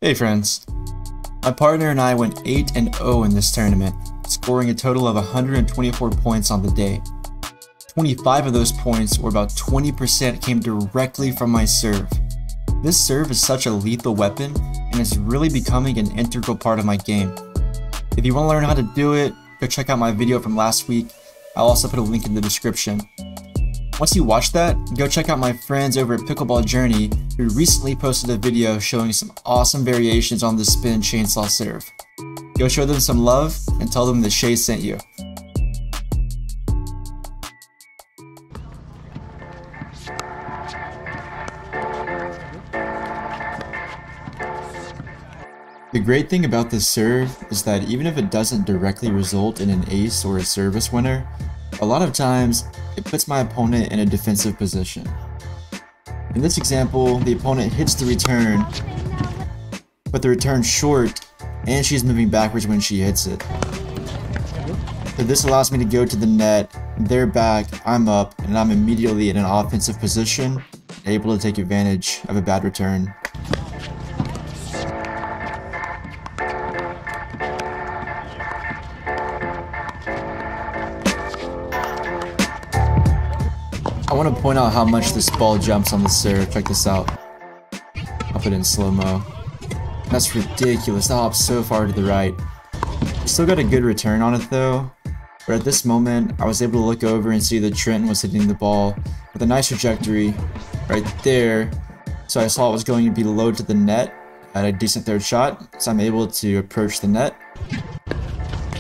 Hey friends, my partner and I went 8-0 in this tournament, scoring a total of 124 points on the day. 25 of those points, or about 20%, came directly from my serve. This serve is such a lethal weapon and is really becoming an integral part of my game. If you want to learn how to do it, go check out my video from last week. I'll also put a link in the description. Once you watch that, go check out my friends over at Pickleball Journey, who recently posted a video showing some awesome variations on the spin chainsaw serve. Go show them some love and tell them that Shea sent you. The great thing about this serve is that even if it doesn't directly result in an ace or a service winner, a lot of times it puts my opponent in a defensive position. In this example, the opponent hits the return, but the return's short and she's moving backwards when she hits it. So this allows me to go to the net, they're back, I'm up, and I'm immediately in an offensive position, able to take advantage of a bad return. I want to point out how much this ball jumps on the serve. Check this out. I'll put it in slow-mo. That's ridiculous. That hops so far to the right. Still got a good return on it though, but at this moment I was able to look over and see that Trenton was hitting the ball with a nice trajectory right there. So I saw it was going to be low to the net at a decent third shot, so I'm able to approach the net.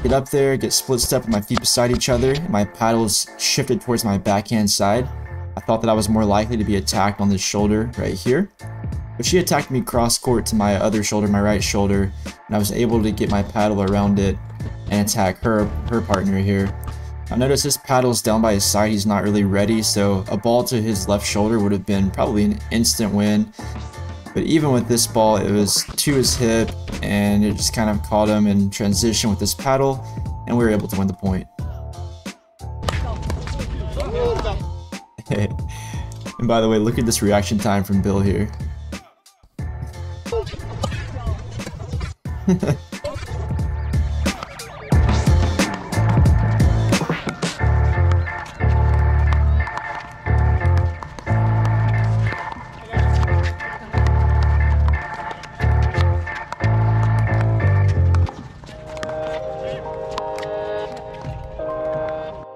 Get up there, get split step with my feet beside each other, and my paddles shifted towards my backhand side. I thought that I was more likely to be attacked on this shoulder right here, but she attacked me cross court to my other shoulder, my right shoulder, and I was able to get my paddle around it and attack her partner here. Now notice this paddle's down by his side, he's not really ready, so a ball to his left shoulder would have been probably an instant win. But even with this ball, it was to his hip, and it just kind of caught him in transition with this paddle, and we were able to win the point. And by the way, look at this reaction time from Bill here.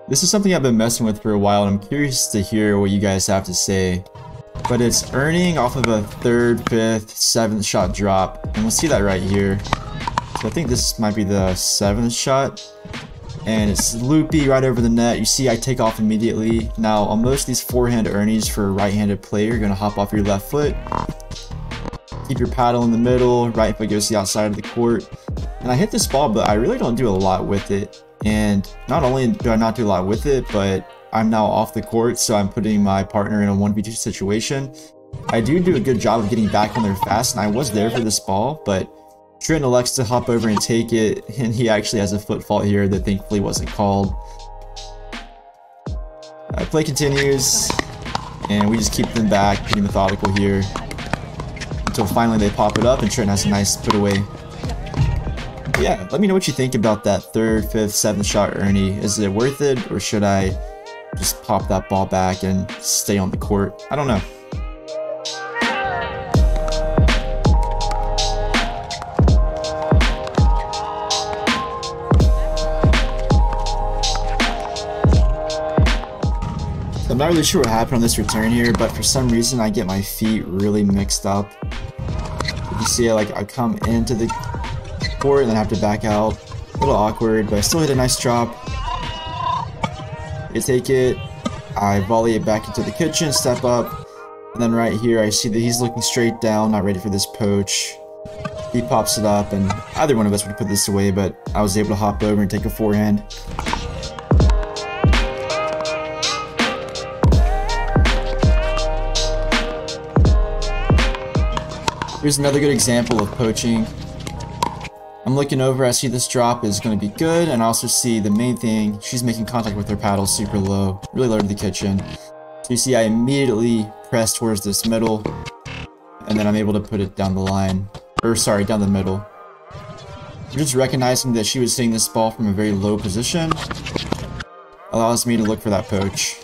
This is something I've been messing with for a while, and I'm curious to hear what you guys have to say. But it's earning off of a 3rd, 5th, 7th shot drop, and we'll see that right here. So I think this might be the 7th shot, and it's loopy right over the net. You see I take off immediately. Now on most of these forehand Ernes for a right-handed player, you're going to hop off your left foot, keep your paddle in the middle, right foot goes to the outside of the court. And I hit this ball, but I really don't do a lot with it. And not only do I not do a lot with it, but I'm now off the court, so I'm putting my partner in a 1v2 situation. I do a good job of getting back on there fast, and I was there for this ball, but Trent elects to hop over and take it, and he actually has a foot fault here that thankfully wasn't called. Play continues, and we just keep them back, pretty methodical here, until finally they pop it up, and Trent has a nice put away. Yeah, let me know what you think about that 3rd, 5th, 7th shot Erne. Is it worth it, or should I just pop that ball back and stay on the court? I don't know. I'm not really sure what happened on this return here, but for some reason I get my feet really mixed up. You see, I come into the court and then have to back out. A little awkward, but I still hit a nice drop. I take it, I volley it back into the kitchen, step up, and then right here I see that he's looking straight down, not ready for this poach. He pops it up, and either one of us would put this away, but I was able to hop over and take a forehand. Here's another good example of poaching. I'm looking over, I see this drop is going to be good, and I also see the main thing, she's making contact with her paddle super low, really low to the kitchen. So you see I immediately press towards this middle, and then I'm able to put it down the line. or sorry, down the middle. Just recognizing that she was hitting this ball from a very low position allows me to look for that poach.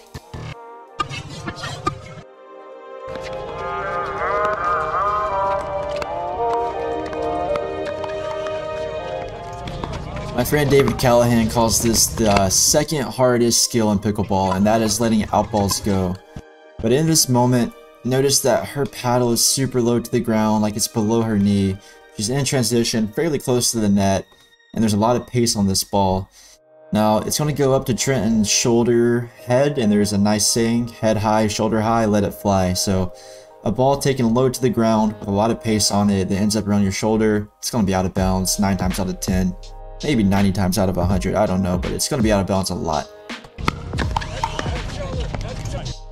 My friend David Callahan calls this the second hardest skill in pickleball, and that is letting outballs go. But in this moment, notice that her paddle is super low to the ground, like it's below her knee. She's in transition, fairly close to the net, and there's a lot of pace on this ball. Now, it's going to go up to Trenton's shoulder head, and there's a nice saying, head high, shoulder high, let it fly. So, a ball taken low to the ground with a lot of pace on it that ends up around your shoulder, it's going to be out of bounds 9 times out of 10. Maybe 90 times out of 100, I don't know, but it's going to be out of bounds a lot.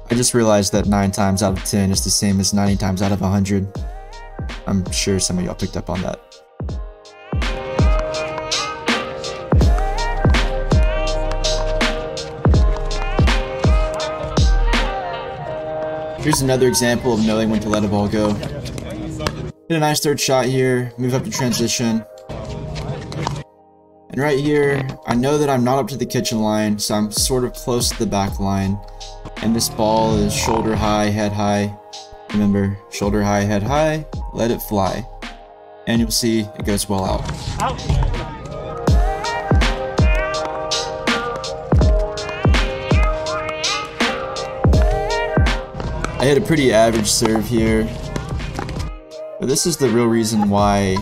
I just realized that 9 times out of 10 is the same as 90 times out of 100. I'm sure some of y'all picked up on that. Here's another example of knowing when to let a ball go. Hit a nice third shot here, move up to transition. And right here, I know that I'm not up to the kitchen line, so I'm sort of close to the back line. And this ball is shoulder high, head high. Remember, shoulder high, head high, let it fly. And you'll see it goes well out. I hit a pretty average serve here. But this is the real reason why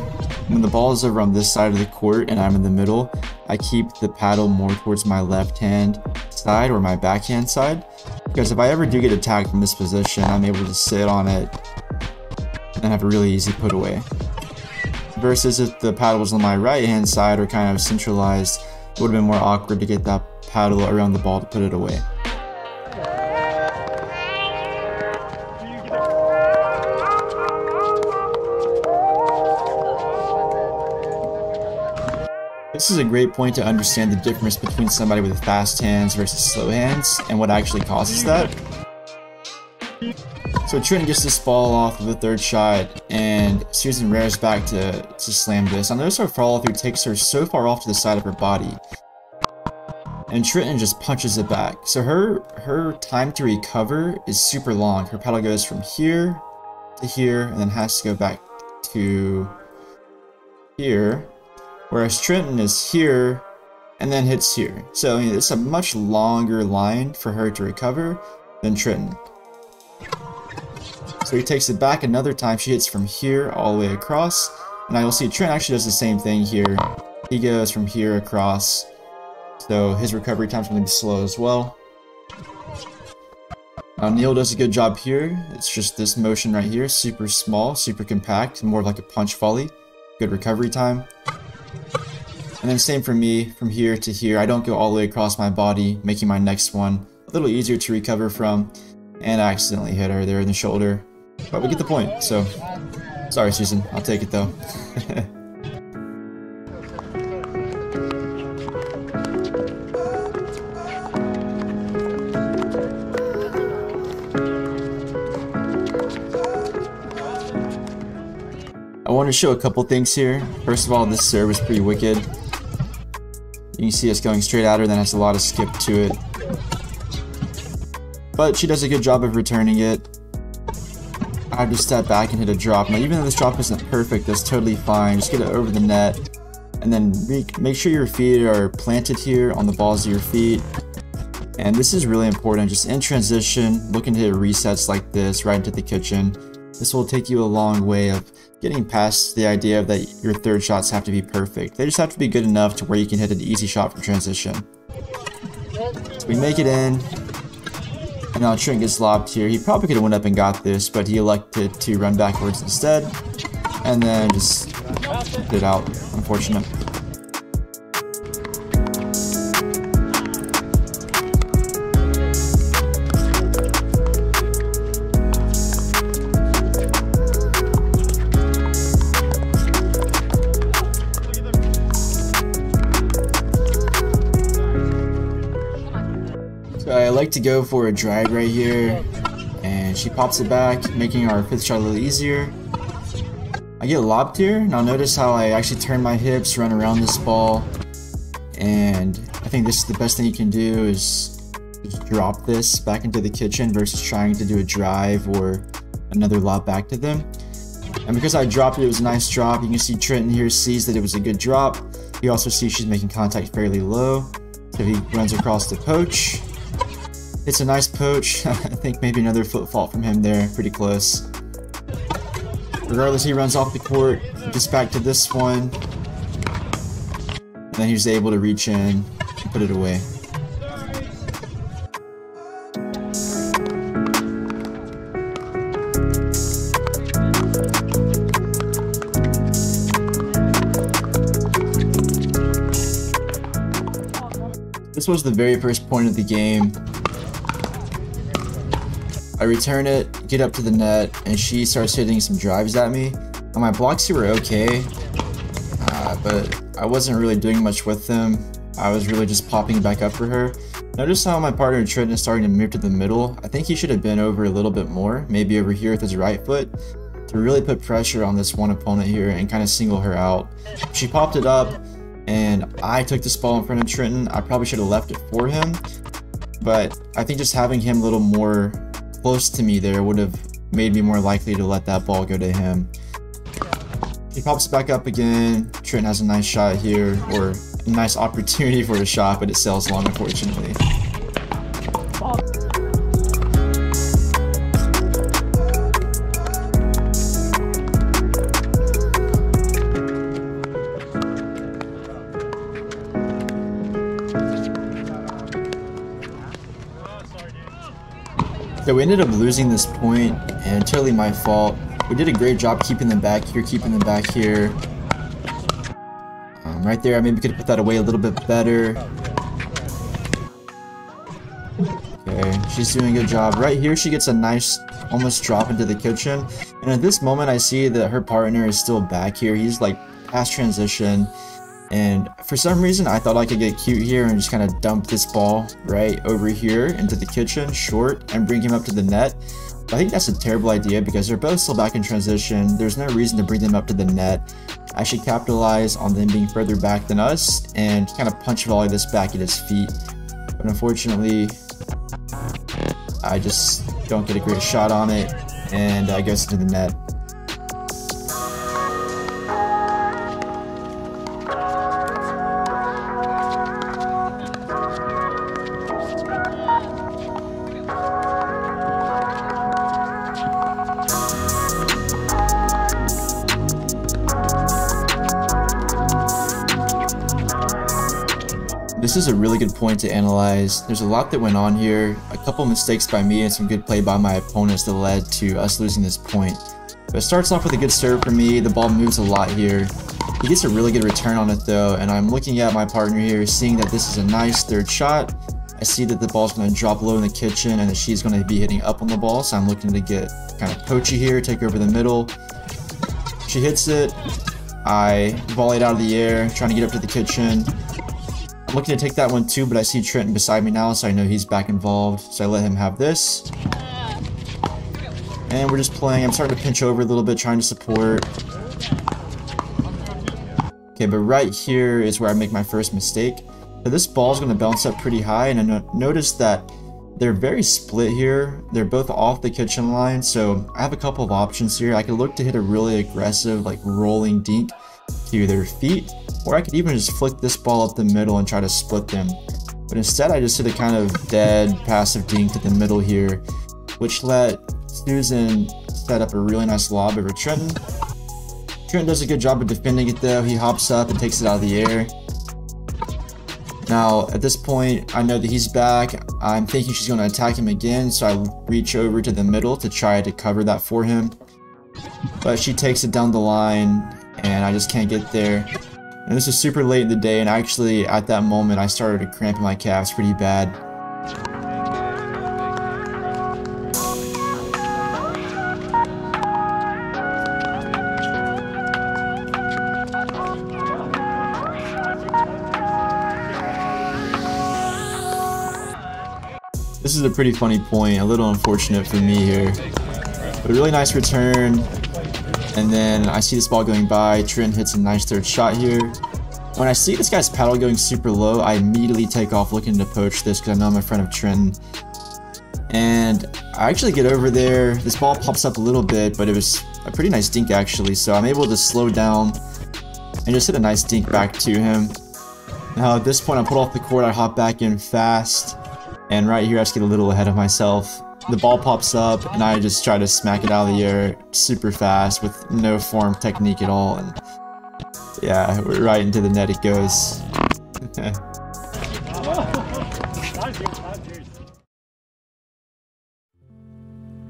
when the ball is over on this side of the court and I'm in the middle, I keep the paddle more towards my left hand side or my backhand side. Because if I ever do get attacked from this position, I'm able to sit on it and have a really easy put away. Versus if the paddle was on my right hand side or kind of centralized, it would have been more awkward to get that paddle around the ball to put it away. This is a great point to understand the difference between somebody with fast hands versus slow hands and what actually causes that. So Trenton gets this ball off of the third shot and Susan rears back to slam this. Now notice her follow through takes her so far off to the side of her body. And Trenton just punches it back. So her time to recover is super long. Her paddle goes from here to here and then has to go back to here. Whereas Trenton is here and then hits here. So it's a much longer line for her to recover than Trenton. So he takes it back another time. She hits from here all the way across. And now you'll see Trenton actually does the same thing here. He goes from here across. So his recovery time is going to be slow as well. Neil does a good job here. It's just this motion right here. Super small, super compact, more like a punch volley. Good recovery time. And then same for me, from here to here. I don't go all the way across my body, making my next one a little easier to recover from. And I accidentally hit her there in the shoulder. But we get the point, so sorry Susan, I'll take it though. I want to show a couple things here. First of all, this serve is pretty wicked. You can see us going straight at her, then has a lot of skip to it. But she does a good job of returning it. I have to step back and hit a drop. Now even though this drop isn't perfect, that's totally fine. Just get it over the net. And then make sure your feet are planted here on the balls of your feet. And this is really important. Just in transition, looking to hit resets like this right into the kitchen. This will take you a long way of getting past the idea that your third shots have to be perfect. They just have to be good enough to where you can hit an easy shot from transition. So we make it in. And now Trent gets lobbed here. He probably could have went up and got this, but he elected to run backwards instead. And then just hit it out. Unfortunate. I like to go for a drag right here, and she pops it back, making our fifth shot a little easier. I get lobbed here. Now notice how I actually turn my hips, run around this ball. And I think this is the best thing you can do is just drop this back into the kitchen versus trying to do a drive or another lob back to them. And because I dropped it, it was a nice drop. You can see Trenton here sees that it was a good drop. You also see she's making contact fairly low. So he runs across the poach. It's a nice poach. I think maybe another foot fault from him there. Pretty close. Regardless, he runs off the court, gets back to this one. And then he's able to reach in and put it away. This was the very first point of the game. I return it, get up to the net, and she starts hitting some drives at me. And my blocks here were okay, but I wasn't really doing much with them. I was really just popping back up for her. Notice how my partner Trenton is starting to move to the middle. I think he should have been over a little bit more, maybe over here with his right foot, to really put pressure on this one opponent here and kind of single her out. She popped it up, and I took this ball in front of Trenton. I probably should have left it for him, but I think just having him a little more close to me there would have made me more likely to let that ball go to him. He pops back up again. Trenton has a nice shot here, or a nice opportunity for a shot, but it sails long, unfortunately. So we ended up losing this point, and totally my fault. We did a great job keeping them back here, keeping them back here. Right there, I maybe could have put that away a little bit better. Okay, she's doing a good job. Right here, she gets a nice almost drop into the kitchen. And at this moment, I see that her partner is still back here. He's like past transition. And for some reason, I thought I could get cute here and just kind of dump this ball right over here into the kitchen, short, and bring him up to the net. But I think that's a terrible idea because they're both still back in transition. There's no reason to bring them up to the net. I should capitalize on them being further back than us and kind of punch volley this back at his feet. But unfortunately, I just don't get a great shot on it, and it goes into the net. This is a really good point to analyze. There's a lot that went on here, a couple mistakes by me and some good play by my opponents that led to us losing this point. But it starts off with a good serve for me. The ball moves a lot here. He gets a really good return on it though, and I'm looking at my partner here, seeing that this is a nice third shot. I see that the ball's going to drop low in the kitchen and that she's going to be hitting up on the ball, so I'm looking to get kind of poachy here, take over the middle. She hits it. I volley it out of the air, trying to get up to the kitchen. I'm looking to take that one too, but I see Trenton beside me now, so I know he's back involved. So I let him have this. And we're just playing. I'm starting to pinch over a little bit, trying to support. Okay, but right here is where I make my first mistake. So this ball is going to bounce up pretty high, and I notice that they're very split here. They're both off the kitchen line, so I have a couple of options here. I could look to hit a really aggressive, like rolling dink to their feet, or I could even just flick this ball up the middle and try to split them. But instead, I just hit a kind of dead, passive dink to the middle here, which let Susan set up a really nice lob over Trenton. Trenton does a good job of defending it though. He hops up and takes it out of the air. Now, at this point, I know that he's back. I'm thinking she's going to attack him again, so I reach over to the middle to try to cover that for him. But she takes it down the line, and I just can't get there. And this is super late in the day, and actually, at that moment, I started to cramp in my calves pretty bad. This is a pretty funny point, a little unfortunate for me here. But a really nice return. And then I see this ball going by. Trent hits a nice third shot here. When I see this guy's paddle going super low, I immediately take off looking to poach this because I know I'm in front of Trent. And I actually get over there. This ball pops up a little bit, but it was a pretty nice dink actually. So I'm able to slow down and just hit a nice dink back to him. Now at this point I pull off the court, I hop back in fast. And right here I just get a little ahead of myself. The ball pops up and I just try to smack it out of the air super fast with no form technique at all. And yeah, right into the net it goes.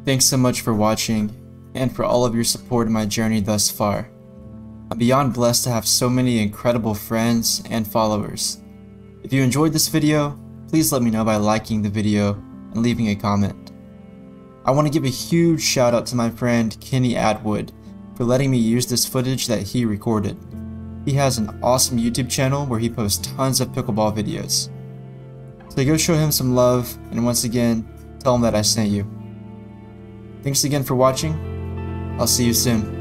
Thanks so much for watching and for all of your support in my journey thus far. I'm beyond blessed to have so many incredible friends and followers. If you enjoyed this video, please let me know by liking the video and leaving a comment. I want to give a huge shout out to my friend Kenny Atwood for letting me use this footage that he recorded. He has an awesome YouTube channel where he posts tons of pickleball videos. So go show him some love, and once again, tell him that I sent you. Thanks again for watching. I'll see you soon.